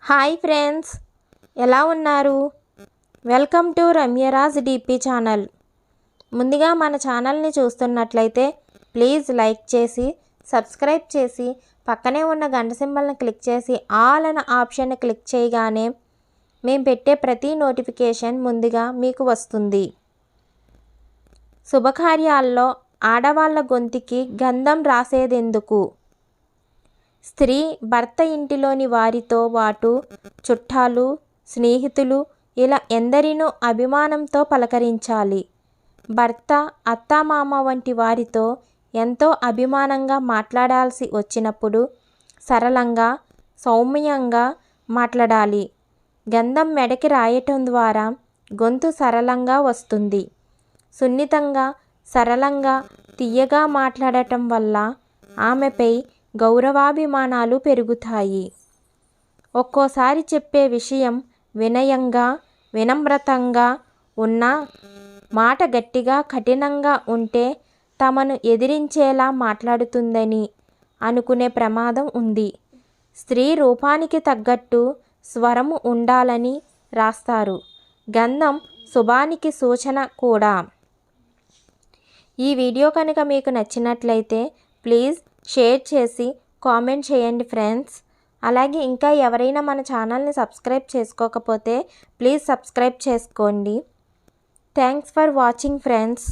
Hi friends, ఎలా ఉన్నారు? Welcome to Ramyaraj DP channel. ముందుగా మన ఛానల్ని చూస్తున్నట్లయితే ప్లీజ్ లైక్ చేసి సబ్స్క్రైబ్ చేసి పక్కనే ఉన్న గంట సింబల్ని క్లిక్ చేసి ఆల్ అనే ఆప్షన్ని క్లిక్ చేయగానే మేము పెట్టే ప్రతి నోటిఫికేషన్ ముందుగా మీకు వస్తుంది. శుభకార్యాల్లో ఆడవాళ్ళ గొంతుకి గంధం రాసేదెందుకు? స్త్రీ భర్త ఇంటిలోని వారితో పాటు చుట్టాలు, స్నేహితులు ఇలా ఎందరినో అభిమానంతో పలకరించాలి. భర్త, అత్తామామ వంటి వారితో ఎంతో అభిమానంగా మాట్లాడాల్సి వచ్చినప్పుడు సరళంగా, సౌమ్యంగా మాట్లాడాలి. గంధం మెడకి రాయటం ద్వారా గొంతు సరళంగా వస్తుంది. సున్నితంగా, సరళంగా, తియ్యగా మాట్లాడటం వల్ల ఆమెపై గౌరవాభిమానాలు పెరుగుతాయి. ఒక్కోసారి చెప్పే విషయం వినయంగా, వినమ్రతంగా ఉన్నా మాట గట్టిగా, కఠినంగా ఉంటే తమను ఎదిరించేలా మాట్లాడుతుందని అనుకునే ప్రమాదం ఉంది. స్త్రీ రూపానికి తగ్గట్టు స్వరము ఉండాలని రాస్తారు. గంధం శుభానికి సూచన కూడా. ఈ వీడియో కనుక మీకు నచ్చినట్లయితే ప్లీజ్ షేర్ చేసి కామెంట్ చేయండి ఫ్రెండ్స్. అలాగే ఇంకా ఎవరైనా మన ఛానల్ని సబ్స్క్రైబ్ చేసుకోకపోతే ప్లీజ్ సబ్స్క్రైబ్ చేసుకోండి. Thanks for watching friends.